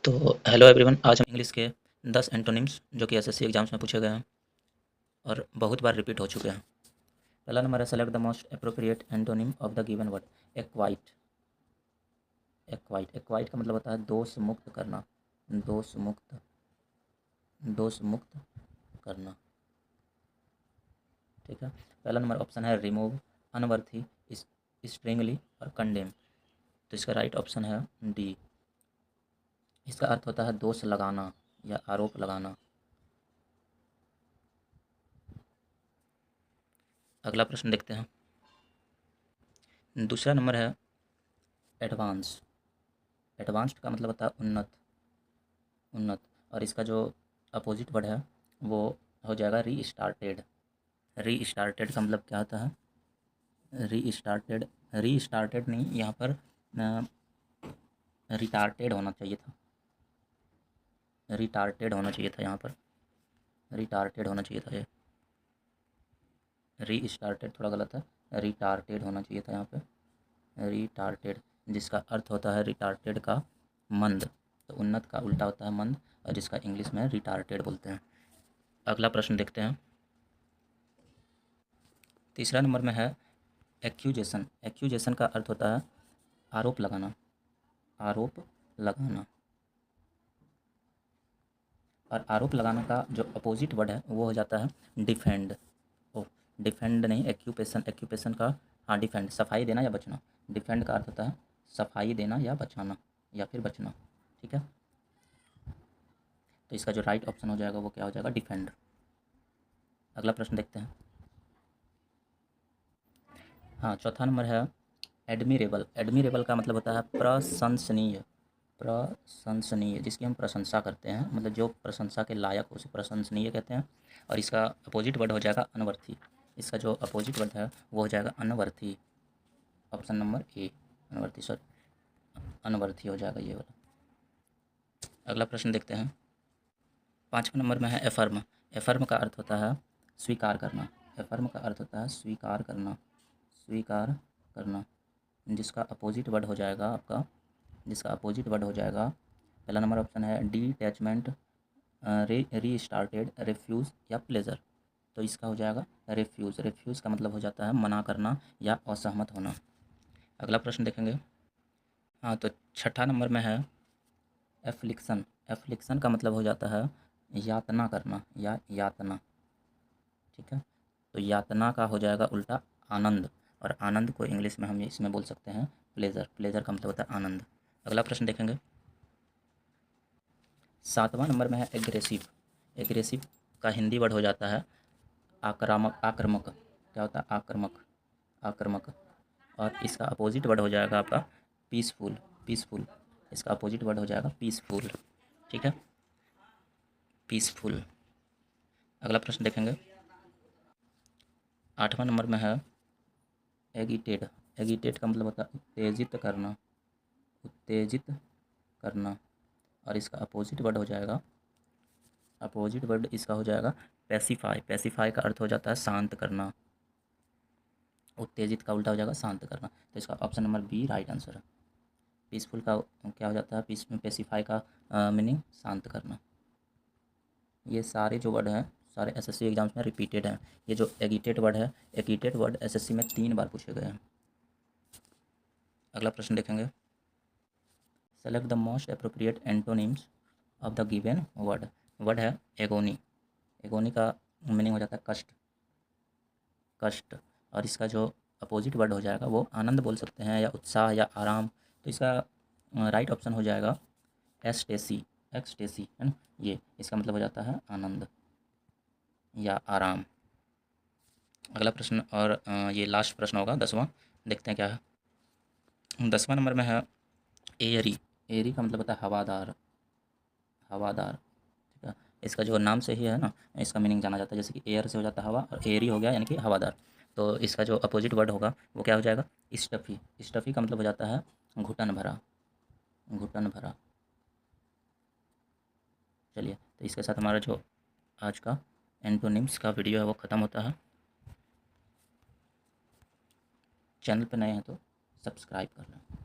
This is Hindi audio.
तो हेलो एवरीवन, आज हम इंग्लिश के 10 एंटोनिम्स जो कि एसएससी एग्जाम्स में पूछे गए हैं और बहुत बार रिपीट हो चुके हैं। पहला नंबर है select the most appropriate antonym of the given word. Acquit. Acquit acquit का मतलब होता है दोष मुक्त करना, दोष मुक्त, दोष मुक्त करना। ठीक है। पहला नंबर ऑप्शन है रिमूव, अनवर्थी, स्ट्रिंगली और कंडेम। तो इसका राइट ऑप्शन है डी। इसका अर्थ होता है दोष लगाना या आरोप लगाना। अगला प्रश्न देखते हैं। दूसरा नंबर है एडवांस। एडवांस्ड का मतलब होता है उन्नत, उन्नत। और इसका जो अपोजिट वर्ड है वो हो जाएगा रीस्टार्टेड। रीस्टार्टेड का मतलब क्या होता है? रीस्टार्टेड, रीस्टार्टेड नहीं, यहाँ पर रिटार्टेड होना चाहिए था, रिटार्टेड होना चाहिए था, यहाँ पर रिटार्टेड होना चाहिए था। ये रीस्टार्टेड थोड़ा गलत है, रिटार्टेड होना चाहिए था यहाँ पे। रिटार्टेड जिसका अर्थ होता है रिटार्टेड का मंद, तो उन्नत का उल्टा होता है मंद, और जिसका इंग्लिश में रिटार्टेड बोलते हैं। अगला प्रश्न देखते हैं। तीसरा नंबर में है एक्यूजेशन। एक्यूजेशन का अर्थ होता है आरोप लगाना, आरोप लगाना। और आरोप लगाने का जो अपोजिट वर्ड है वो हो जाता है डिफेंड। ओ, डिफेंड नहीं, एक्यूपेशन, एक्यूपेशन का, हाँ डिफेंड, सफाई देना या बचना। डिफेंड का अर्थ होता है सफाई देना या बचाना या फिर बचना। ठीक है। तो इसका जो राइट ऑप्शन हो जाएगा वो क्या हो जाएगा? डिफेंड। अगला प्रश्न देखते हैं। हाँ, चौथा नंबर है एडमिरेबल। एडमिरेबल का मतलब होता है प्रशंसनीय, प्रशंसनीय, जिसकी हम प्रशंसा करते हैं, मतलब जो प्रशंसा के लायक हो उसे प्रशंसनीय कहते हैं। और इसका अपोजिट वर्ड हो जाएगा अनवर्थी। इसका जो अपोजिट वर्ड है वो हो जाएगा अनवर्थी। ऑप्शन नंबर ए, अनवर्थी, सॉरी, अनवर्थी हो जाएगा ये वाला। अगला प्रश्न देखते हैं। पाँचवें नंबर में है एफर्म। एफर्म का अर्थ होता है स्वीकार करना। एफर्म का अर्थ होता है स्वीकार करना, स्वीकार करना। जिसका अपोजिट वर्ड हो जाएगा आपका, जिसका अपोजिट वर्ड हो जाएगा, पहला नंबर ऑप्शन है डिटैचमेंट, रीस्टार्टेड, रिफ्यूज़ या प्लेजर। तो इसका हो जाएगा रिफ्यूज़। रिफ्यूज़ का मतलब हो जाता है मना करना या असहमत होना। अगला प्रश्न देखेंगे। हाँ, तो छठा नंबर में है एफ्लिक्शन। एफ्लिक्शन का मतलब हो जाता है यातना करना या यातना। ठीक है। तो यातना का हो जाएगा उल्टा आनंद, और आनंद को इंग्लिश में हम इसमें बोल सकते हैं प्लेजर। प्लेजर का मतलब होता है आनंद। अगला प्रश्न देखेंगे। सातवां नंबर में है एग्रेसिव। एग्रेसिव का हिंदी वर्ड हो जाता है आक्रामक, आक्रामक। क्या होता है? आक्रामक, आक्रामक। और इसका अपोजिट वर्ड हो जाएगा आपका पीसफुल, पीसफुल। इसका अपोजिट वर्ड हो जाएगा पीसफुल। ठीक है, पीसफुल। अगला प्रश्न देखेंगे। आठवां नंबर में है एगिटेड। एगिटेड का मतलब होता है उत्तेजित करना, उत्तेजित करना। और इसका अपोजिट वर्ड हो जाएगा, अपोजिट वर्ड इसका हो जाएगा पैसिफाई। पैसिफाई का अर्थ हो जाता है शांत करना। उत्तेजित का उल्टा हो जाएगा शांत करना। तो इसका option number B right answer है। पीसफुल का क्या हो जाता है? पीस में पैसिफाई का मीनिंग शांत करना। ये सारे जो वर्ड हैं सारे एसएससी एग्जाम्स में रिपीटेड हैं। ये जो एगिटेड वर्ड है, एगिटेड वर्ड एसएससी में 3 बार पूछे गए हैं। अगला प्रश्न देखेंगे। Select the most appropriate antonyms of the given word. Word है एगोनी। एगोनी का मीनिंग हो जाता है कष्ट, कष्ट। और इसका जो अपोजिट वर्ड हो जाएगा वो आनंद बोल सकते हैं या उत्साह या आराम। तो इसका राइट ऑप्शन हो जाएगा एक्सटेसी, एक्सटेसी है ना। ये इसका मतलब हो जाता है आनंद या आराम। अगला प्रश्न और ये लास्ट प्रश्न होगा 10वां। देखते हैं क्या है। 10वां नंबर में है एयरी। एयरी का मतलब होता है हवादार, हवादार। ठीक है। इसका जो नाम से ही है ना, इसका मीनिंग जाना जाता है। जैसे कि एयर से हो जाता है हवा, और एयरी हो गया यानी कि हवादार। तो इसका जो अपोजिट वर्ड होगा वो क्या हो जाएगा? स्टफ़ी। स्टफ़ी का मतलब हो जाता है घुटन भरा, घुटन भरा। चलिए, तो इसके साथ हमारा जो आज का एंटोनिम्स का वीडियो है वो ख़त्म होता है। चैनल पर नए हैं तो सब्सक्राइब कर लें।